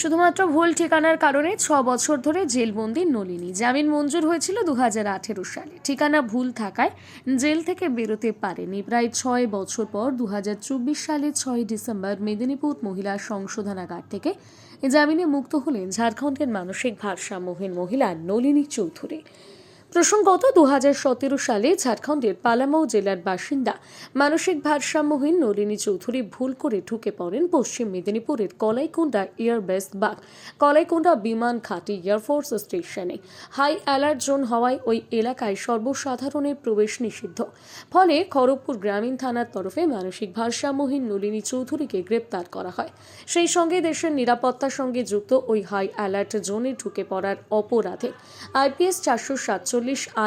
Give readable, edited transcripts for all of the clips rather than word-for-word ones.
শুধুমাত্র ভুল ঠিকানার কারণে ৬ বছর ধরে জেলবন্দি নলিনী। জামিন মঞ্জুর হয়েছিল ২০১৮ সালে। ঠিকানা ভুল থাকায় জেল থেকে বেরোতে পারেনি। প্রায় ৬ বছর পর ২০২৪ সালের ৬ ডিসেম্বর মেদিনীপুর মহিলা সংশোধনাগার থেকে জামিনে মুক্ত হলেন ঝাড়খণ্ডের মানসিক ভারসাম্যহীন মহিলা নলিনী চৌধুরী। প্রসঙ্গত ২০১৭ সালে ঝাড়খণ্ডের পালামৌ জেলার বাসিন্দা মানসিক ভারসাম্যহীন নলিনী চৌধুরী ভুল করে ঢুকে পড়েন পশ্চিম মেদিনীপুরের কলাইকুণ্ডা এয়ারবেস বা কলাইকুণ্ডা বিমান ঘাঁটি এয়ারফোর্স স্টেশনে। হাই অ্যালার্ট জোন হওয়ায় ওই এলাকায় সর্বসাধারণের প্রবেশ নিষিদ্ধ। ফলে খড়গপুর গ্রামীণ থানার তরফে মানসিক ভারসাম্যহীন নলিনী চৌধুরীকে গ্রেপ্তার করা হয়। সেই সঙ্গে দেশের নিরাপত্তার সঙ্গে যুক্ত ওই হাই অ্যালার্ট জোনে ঢুকে পড়ার অপরাধে IPS 447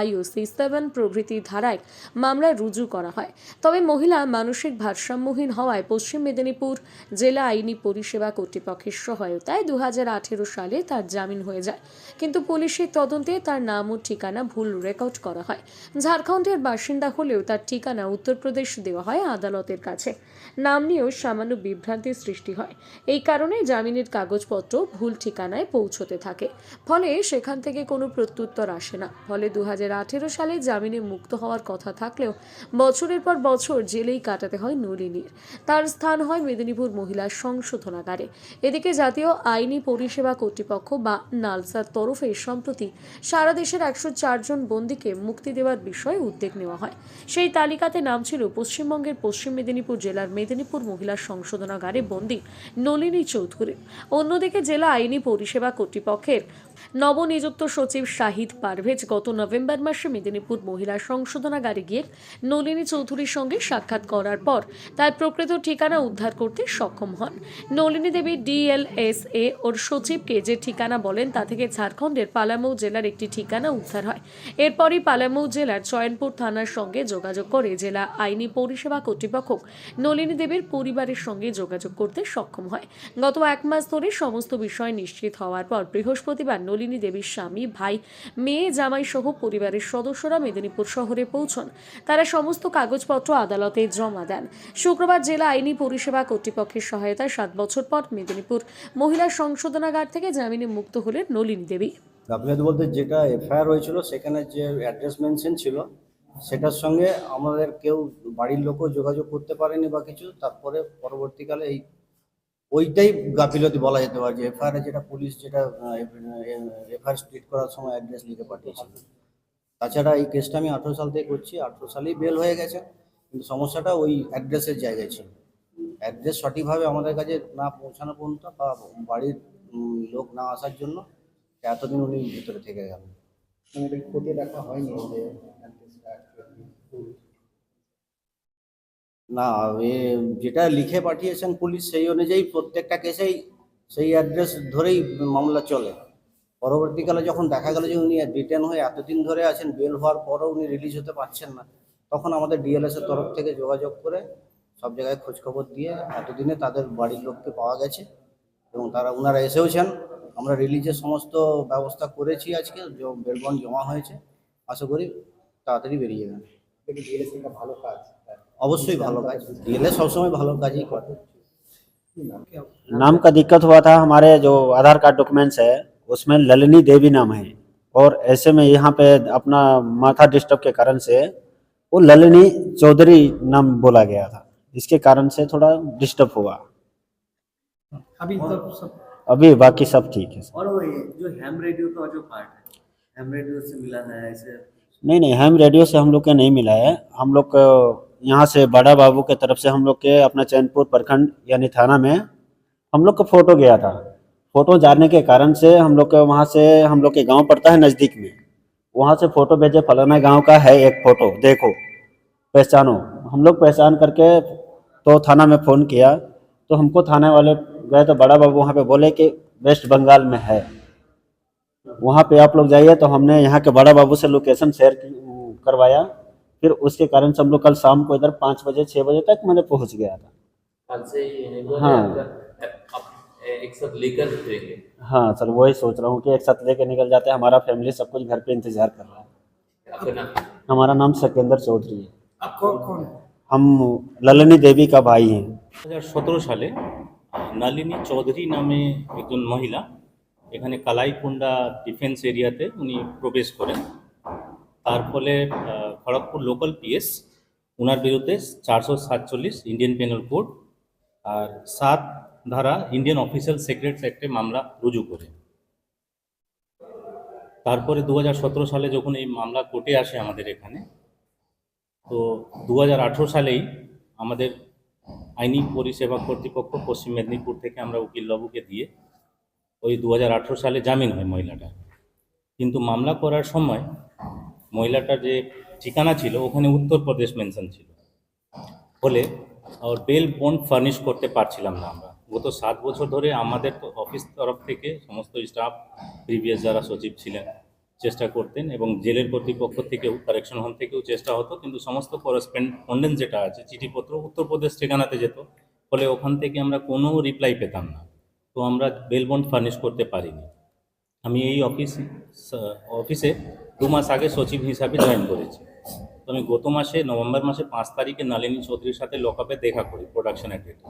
IOC 7 প্রভৃতি ধারায় মামলা রুজু করা হয়। তবে মহিলা মানসিক ভারসাম্যহীন হওয়ায় পশ্চিম মেদিনীপুর জেলা আইনি পরিষেবা কর্তৃপক্ষের সহায়তায় ২০১৮ সালে তার জামিন হয়ে যায়। কিন্তু পুলিশের তদন্তে তার নাম ও ঠিকানা ভুল রেকর্ড করা হয়। ঝাড়খণ্ডের বাসিন্দা হলেও তার ঠিকানা উত্তরপ্রদেশ দেওয়া হয় আদালতের কাছে। নাম নিয়েও সামান্য বিভ্রান্তির সৃষ্টি হয়। এই কারণে জামিনের কাগজপত্র ভুল ঠিকানায় পৌঁছতে থাকে। ফলে সেখান থেকে কোনো প্রত্যুত্তর আসে না। ফলে ২০১৮ সালে জামিনে মুক্ত হওয়ার কথা থাকলেও বছরের পর বছর জেলেই কাটাতে হয় নলিনীর। তার স্থান হয় মেদিনীপুর মহিলা সংশোধনাগারে। এদিকে জাতীয় আইনি পরিষেবা কর্তৃপক্ষ বা নালসার তরফে সম্প্রতি সারা দেশের ১০৪ জন বন্দীকে মুক্তি দেওয়ার বিষয়ে উদ্যোগ নেওয়া হয়। সেই তালিকাতে নাম ছিল পশ্চিমবঙ্গের পশ্চিম মেদিনীপুর জেলার মেদিনীপুর মহিলা সংশোধনাগারে বন্দী নলিনী চৌধুরী। অন্যদিকে জেলা আইনি পরিষেবা কর্তৃপক্ষের নবনিযুক্ত সচিব শাহিদ পারভেজ গত নভেম্বর মাসে মেদিনীপুর মহিলা সংশোধনাগারে গিয়ে নলিনী চৌধুরীর সঙ্গে সাক্ষাৎ করার পর তার প্রকৃত ঠিকানা উদ্ধার করতে সক্ষম হন। নলিনী দেবী DLSA ওর সচিবকে যে ঠিকানা বলেন তা থেকে ঝাড়খণ্ডের পালামৌ জেলার একটি ঠিকানা উদ্ধার হয়। এরপরই পালামৌ জেলার চয়নপুর থানার সঙ্গে যোগাযোগ করে জেলা আইনি পরিষেবা কর্তৃপক্ষ নলিনী দেবীর পরিবারের সঙ্গে যোগাযোগ করতে সক্ষম হয়। গত ১ মাস ধরে সমস্ত বিষয় নিশ্চিত হওয়ার পর বৃহস্পতিবার নলিনী দেবীর স্বামী, ভাই, মেয়ে, জামাই সহ পরিবারের সদস্যরা মেদিনীপুর শহরে পৌঁছন। তারা সমস্ত কাগজপত্র আদালতে জমা দেন। শুক্রবার জেলা আইনি পরিষেবা কর্তৃপক্ষের সহায়তায় ৭ বছর পর মেদিনীপুর মহিলা সংশোধনাগার থেকে জামিনে মুক্ত হলেন নলিনী দেবী। গাফিলতি বলতে যেটা এফআইআর হয়েছিল সেখানে যে অ্যাড্রেস মেনশন ছিল সেটার সঙ্গে আমাদের কেউ বাড়ির লোকও যোগাযোগ করতে পারেনি বা কিছু। তারপরে পরবর্তীকালে ওইটাই গাফিলতি বলা যেতে পারে যে এফআইআর যেটা পুলিশ যেটা এফআইআর স্প্লিট করার সময় অ্যাড্রেস লিখে পাঠিয়েছিল। তাছাড়া এই কেসটা আমি 18 সাল থেকে করছি, 18 সালেই বেল হয়ে গেছে, কিন্তু সমস্যাটা ওই অ্যাড্রেসের জায়গায় ছিল। অ্যাড্রেস সঠিকভাবে আমাদের কাছে না পৌঁছানো পর্যন্ত বা বাড়ির লোক না আসার জন্য এতদিন উনি ভিতরে থেকে গেলেন। খতিয়ে দেখা হয়নি যে না, যেটা লিখে পাঠিয়েছেন পুলিশ সেই অনুযায়ী প্রত্যেকটা কেসেই সেই অ্যাড্রেস ধরেই মামলা চলে। পরবর্তীকালে যখন দেখা গেল যে উনি ডিটেন হয়ে এতদিন ধরে আছেন, বেল হওয়ার পরও উনি রিলিজ হতে পারছেন না, তখন আমাদের DLS এর তরফ থেকে যোগাযোগ করে সব জায়গায় খোঁজখবর দিয়ে এতদিনে তাদের বাড়ির লোককে পাওয়া গেছে এবং ওনারা এসেওছেন। আমরা রিলিজের সমস্ত ব্যবস্থা করেছি, আজকে বেল বন্ড জমা হয়েছে, আশা করি তাড়াতাড়ি বেরিয়ে যাবেন। ডিএলএস একটা ভালো কাজ। অবশ্যই ভালো কাজ, DLS সবসময় ভালো কাজই করে। नाम का दिक्कत हुआ था। हमारे जो आधार कार्ड डॉक्यूमेंट्स है उसमें ललिनी देवी नाम है, और ऐसे में यहाँ पे अपना माथा डिस्टर्ब के कारण से वो ललिनी चौधरी नाम बोला गया था, इसके कारण से थोड़ा डिस्टर्ब हुआ। अभी तो सब अभी बाकी सब ठीक है। और वो ये जो हैम रेडियो का जो पार्ट है, हैम रेडियो से मिला है ऐसे? नहीं, हैम रेडियो से हम लोग के नहीं मिला है। हम लोग यहाँ से बड़ा बाबू के तरफ से हम लोग के अपना चैनपुर प्रखंड यानी थाना में हम लोग का फोटो गया था। फोटो जाने के कारण से हम लोग के वहाँ से हम लोग के गांव पड़ता है नज़दीक में, वहाँ से फ़ोटो भेजे, फलाना गांव का है एक फ़ोटो, देखो पहचानो। हम लोग पहचान करके तो थाना में फ़ोन किया, तो हमको थाने वाले गए तो बड़ा बाबू वहाँ पे बोले कि वेस्ट बंगाल में है, वहाँ पे आप लोग जाइए। तो हमने यहाँ के बड़ा बाबू से लोकेशन शेयर करवाया, फिर उसके कारण से हम लोग कल शाम को इधर 5 बजे 6 बजे तक मैंने पहुँच गया था। कल से हाँ। आप एक साथ लेकर फिरेंगे? हाँ सर, वही सोच रहा हूँ कि एक साथ लेके निकल जाते हैं। हमारा फैमिली सब कुछ घर पे इंतजार कर रहा है। आपका नाम? हमारा नाम सकेंद्र चौधरी है। आपको कौन है? हम ललिनी देवी का भाई हैं। 2017 সালে নলিনী চৌধুরী নামে একজন মহিলা এখানে কালাইকুন্ডা ডিফেন্স এরিয়াতে উনি প্রবেশ করেন। তার ফলে খড়গপুর লোকাল পিএস ওনার বিরুদ্ধে 447 ইন্ডিয়ান পেনাল কোড আর 7 ধারা ইন্ডিয়ান অফিসিয়াল সিক্রেটস অ্যাক্টে মামলা রুজু করে। তারপরে 2017 সালে যখন এই মামলা কোর্টে আসে আমাদের এখানে, তো 2018 সালেই আমাদের আইনি পরিষেবা কর্তৃপক্ষ পশ্চিম মেদিনীপুর থেকে আমরা উকিলবাবুকে দিয়ে ওই 2018 সালে জামিন হয় মহিলাটা। কিন্তু মামলা করার সময় মহিলাটার যে ঠিকানা ছিল ওখানে উত্তরপ্রদেশ মেনশন ছিল, ফলে আর বেল বন্ড ফার্নিশ করতে পারছিলাম না আমরা। গত 7 বছর ধরে আমাদের তো অফিস তরফ থেকে সমস্ত স্টাফ, প্রিভিয়াস যারা সচিব ছিলেন চেষ্টা করতেন, এবং জেলের কর্তৃপক্ষ থেকেও, কারেকশন হোম থেকেও চেষ্টা হতো, কিন্তু সমস্ত করেসপন্ডেন্স যেটা আছে চিঠিপত্র উত্তরপ্রদেশ ঠিকানাতে যেত, ফলে ওখান থেকে আমরা কোনো রিপ্লাই পেতাম না। তো আমরা বেল বন্ড ফার্নিশ করতে পারিনি। আমি এই অফিসে 2 মাস আগে সচিব হিসাবে জয়েন করেছি। তো আমি গত মাসে নভেম্বর মাসে 5 তারিখে নলিনী চৌধুরীর সাথে লকআপে দেখা করি প্রোডাকশন অ্যাক্টিভিটি।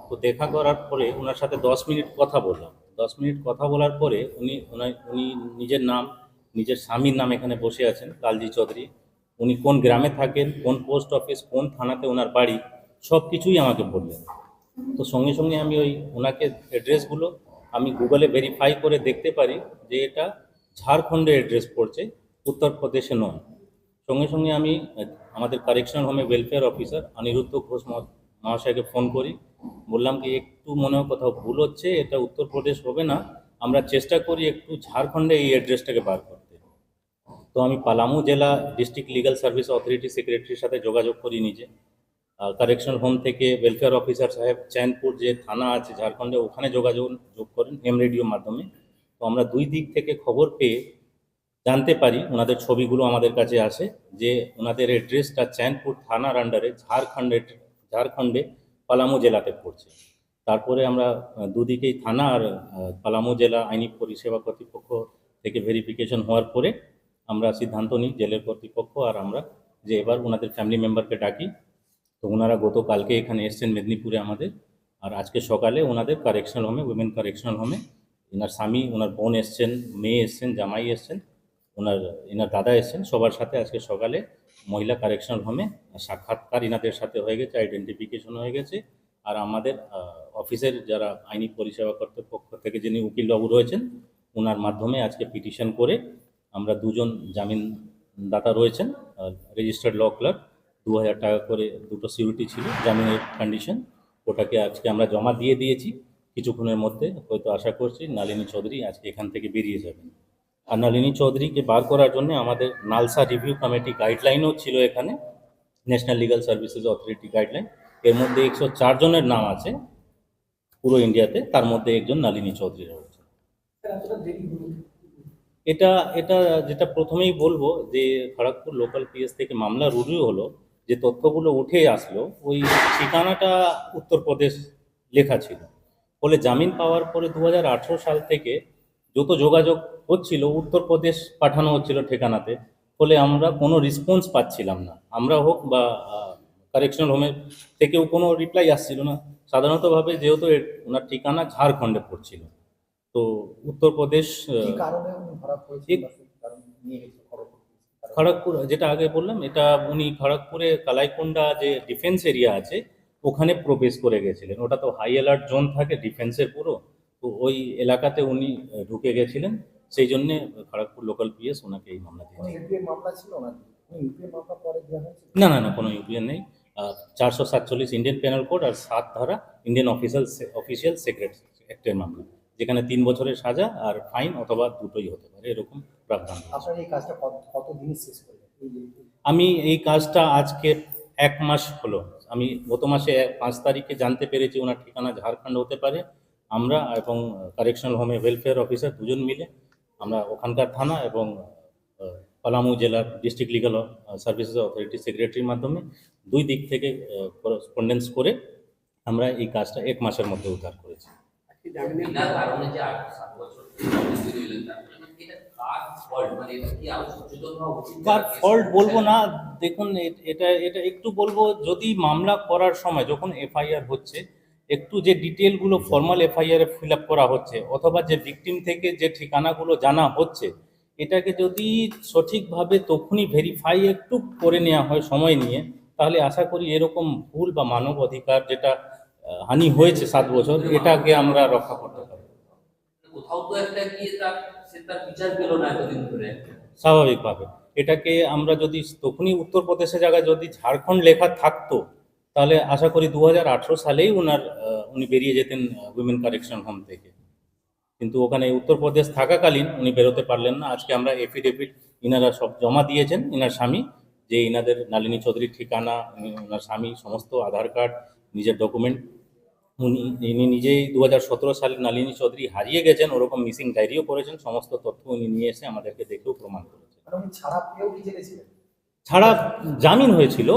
তো দেখা করার পরে ওনার সাথে 10 মিনিট কথা বললাম। 10 মিনিট কথা বলার পরে উনি নিজের নাম, নিজের স্বামীর নাম এখানে বসে আছেন লালজি চৌধুরী, উনি কোন গ্রামে থাকেন, কোন পোস্ট অফিস, কোন থানাতে ওনার বাড়ি, সব কিছুই আমাকে বললেন। তো সঙ্গে সঙ্গে আমি ওনাকে অ্যাড্রেসগুলো আমি গুগলে ভেরিফাই করে দেখতে পারি যে এটা ঝাড়খণ্ডের অ্যাড্রেস পড়ছে, উত্তরপ্রদেশে নয়। সঙ্গে সঙ্গে আমি আমাদের কারেকশনাল হোমে ওয়েলফেয়ার অফিসার অনিরুদ্ধ ঘোষ মহাশয়কে ফোন করি, বললাম কি একটু মনে হয় কোথাও ভুল হচ্ছে, এটা উত্তরপ্রদেশ হবে না, আমরা চেষ্টা করি একটু ঝাড়খণ্ডে এই অ্যাড্রেসটাকে বার করতে। তো আমি পালামু জেলা ডিস্ট্রিক্ট লিগাল সার্ভিস অথরিটি সেক্রেটারির সাথে যোগাযোগ করি নিজে। কারেকশনাল হোম থেকে ওয়েলফেয়ার অফিসার সাহেব চैनपुर যে থানা আছে ঝাড়খণ্ডে ওখানে যোগাযোগ করেন এম রেডিওর মাধ্যমে। তো আমরা 2 দিক থেকে খবর পেয়ে জানতে পারি, ওনাদের ছবিগুলো আমাদের কাছে আসে যে ওনাদের অ্যাড্রেসটা চैनपुर থানার আন্ডারে ঝাড়খণ্ডে পালামু জেলাতে পড়ছে। তারপরে আমরা দুদিকেই থানা আর পালামু জেলা আইনি পরিষেবা কর্তৃপক্ষ থেকে ভেরিফিকেশন হওয়ার পরে আমরা সিদ্ধান্ত নিই জেলের কর্তৃপক্ষ আর আমরা যে এবার ওনাদের ফ্যামিলি মেম্বারকে ডাকি। তো ওনারা গতকালকে এখানে এসছেন মেদিনীপুরে আমাদের, আর আজকে সকালে ওনাদের কারেকশনাল হোমে, উইমেন কারেকশনাল হোমে ওনার স্বামী, ওনার বোন এসছেন, মেয়ে এসছেন, জামাই এসছেন, এনার দাদা এসছেন, সবার সাথে আজকে সকালে মহিলা কারেকশনাল হোমে সাক্ষাৎকার এনাদের সাথে হয়ে গেছে, আইডেন্টিফিকেশন হয়ে গেছে। আর আমাদের অফিসের যারা আইনি পরিষেবা কর্তৃপক্ষ থেকে যিনি উকিলবাবু রয়েছেন ওনার মাধ্যমে আজকে পিটিশন করে আমরা 2 জন জামিনদাতা রয়েছেন, রেজিস্টার্ড ল ক্লার্ক, 2000 টাকা করে 2টো সিউরিটি ছিল জামিনের কন্ডিশন, ওটাকে আজকে আমরা জমা দিয়ে দিয়েছি। কিছুক্ষণের মধ্যে হয়তো আশা করছি নলিনী চৌধুরী আজকে এখান থেকে বেরিয়ে যাবেন। আর নলিনী চৌধুরীকে বার করার জন্য আমাদের নালসা রিভিউ কমিটি গাইডলাইনও ছিল এখানে, national legal services authority guideline. এর মধ্যে 104 জনের নাম আছে পুরো ইন্ডিয়াতে, তার মধ্যে একজন নলিনী চৌধুরী রয়েছে। এটা এটা যেটা প্রথমেই বলবো যে খড়গপুর লোকাল পিএস থেকে মামলা রুজু হলো, যে তথ্যগুলো উঠে আসলো ওই ঠিকানাটা উত্তরপ্রদেশ লেখা ছিল। ফলে জামিন পাওয়ার পরে 2018 সাল থেকে যত যোগাযোগ হচ্ছিল উত্তরপ্রদেশ পাঠানো হচ্ছিল ঠিকানাতে, ফলে আমরা কোনো রেসপন্স পাচ্ছিলাম না, আমরা হোক বা কারেকশনাল হোমের থেকেও কোনো রিপ্লাই আসছিল না। সাধারণতভাবে যেহেতু ওনার ঠিকানা ঝাড়খণ্ডে পড়ছিল, তো উত্তরপ্রদেশ কি কারণে উনি ধরা পড়েছেন বা কি কারণে নিয়ে গেছে খড়গপুর, যেটা আগে বললাম, এটা উনি খড়গপুরে কালাইকুন্ডা যে ডিফেন্স এরিয়া আছে ওখানে প্রবেশ করে গেছিলেন। ওটা তো হাই অ্যালার্ট জোন থাকে ডিফেন্সের পুরো, তো ওই এলাকাতে উনি ঢুকে গেছিলেন, সেই জন্যে খড়গপুর লোকাল পিএস ওনাকে এই মামলা দিয়েছে। ইউপিএ মামলা ছিল না, ইউপিএ মামলা পরে দেওয়া হয়েছে? না, কোনো ইউপিএন নেই। 447 ইন্ডিয়ান পেনাল কোড আর 7 ধারা ইন্ডিয়ান অফিসিয়াল সিক্রেটস অ্যাক্টের মামলা, যেখানে 3 বছরের সাজা আর ফাইন অথবা দুটোই হতে পারে, এরকম প্রাবধান। আপনার এই কাজটা কত দিনে শেষ করবেন? আমি এই কাজটা আজকে 1 মাস হলো। আমি গত মাসে 5 তারিখে জানতে পেরেছি ওনার ঠিকানা ঝাড়খণ্ড হতে পারে। আমরা এবং কারেকশনাল হোমে ওয়েলফেয়ার অফিসার 2 জন মিলে আমরা ওখানকার থানা এবং পালামু জেলার ডিস্ট্রিক্ট লিগাল সার্ভিসেস অথরিটি সেক্রেটারির মাধ্যমে 2 দিক থেকে করেসপন্ডেন্স করে আমরা এই কাজটা 1 মাসের মধ্যে উদ্ধার করেছি। বিনা কারণে যে 8-7 বছর তৈরি হলেন, এটা কার ফল্ট? মানে এটা কি আরো সচেতন হওয়া উচিত? কার ফল্ট বলবো না, দেখুন এটা একটু বলবো, যদি মামলা করার সময় যখন এফআইআর হচ্ছে একটু যে ডিটেলগুলো ফর্মাল এফআইআর এ ফিল আপ করা হচ্ছে অথবা যে ভিকটিম থেকে যে ঠিকানাগুলো জানা হচ্ছে, এটাকে যদি সঠিকভাবে তখনই ভেরিফাই একটু করে নেওয়া হয় সময় নিয়ে, তাহলে আশা করি এরকম ভুল বা মানব অধিকার যেটা হানি হয়েছে 7 বছর, এটাকে আমরা রক্ষা করতে পারি কোথাও তো একটা গিয়ে সে তার বিচার পেল না এতদিন ধরে। স্বাভাবিকভাবে। এটাকে আমরা যদি তখনই উত্তরপ্রদেশের জায়গায় যদি ঝাড়খণ্ড লেখা থাকতো, তাহলে আশা করি 2018 সালেই উনি বেরিয়ে যেতেন উইমেন কারেকশন হোম থেকে। কিন্তু ওখানে উত্তরপ্রদেশ থাকাকালীন উনি বেরোতে পারলেন না। আজকে আমরা এফিডেভিট ইনারা সব জমা দিয়েছেন, ইনার স্বামী, যে ইনাদের নালিনী চৌধুরীর ঠিকানা, ওনার স্বামী সমস্ত আধার কার্ড, নিজের ডকুমেন্ট, ইনি নিজেই 2017 সালে নালিনী চৌধুরী হারিয়ে গেছেন ওরকম মিসিং ডায়েরিও করেছেন। সমস্ত তথ্য উনি নিয়ে এসে আমাদেরকে দেখেও প্রমাণ করেছেন। মানে উনি ছাড়া পেয়েও কি জেলে ছিলেন? ছাড়া জামিন হয়েছিল,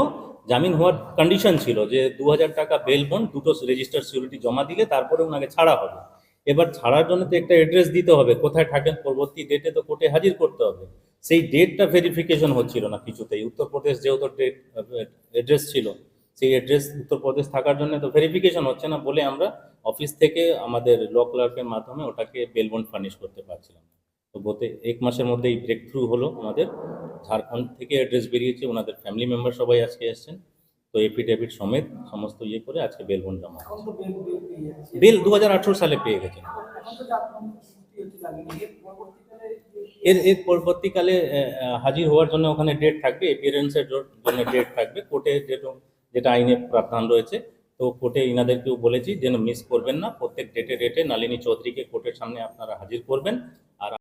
জামিন হওয়ার কন্ডিশন ছিল যে 2000 টাকা বেল বন্ড, দুটো রেজিস্টার সিকিউরিটি জমা দিলে তারপরে ওনাকে ছাড়া হবে। এবার ছাড়ার জন্য তো একটা অ্যাড্রেস দিতে হবে, কোথায় থাকেন পরবর্তী ডেটে তো কোর্টে হাজির করতে হবে। সেই ডেটটা ভেরিফিকেশন হচ্ছিল না কিছুতেই। উত্তরপ্রদেশ যেহেতু ডেট অ্যাড্রেস ছিল, সেই অ্যাড্রেস উত্তরপ্রদেশ থাকার জন্য তো ভেরিফিকেশন হচ্ছে না বলে আমরা অফিস থেকে আমাদের ল ক্লার্কের মাধ্যমে ওটাকে বেল বন্ড ফার্নিশ করতে পারছিলাম না। তো গত 1 মাসের মধ্যেই ব্রেক থ্রু হলো আমাদের। ঝাড়খণ্ড থেকে অ্যাড্রেস বেরিয়েছে, ওনাদের ফ্যামিলি মেম্বার সবাই আজকে এসেছেন। তো এফিডেভিট সমেত সমস্ত ইয়ে করে আজকে বেল বন্ড জমা হয়েছে। বেল 2018 সালে পেয়ে গেছেন। এর পরবর্তীকালে হাজির হওয়ার জন্য ওখানে ডেট থাকবে, এপিয়ারেন্সের জন্য ডেট থাকবে, কোর্টে যেটা আইনে প্রাবধান রয়েছে। তো কোর্টে ইনাদেরকেও বলেছি যেন মিস করবেন না, প্রত্যেক ডেটে নালিনী চৌধুরীকে কোর্টের সামনে আপনারা হাজির করবেন। আর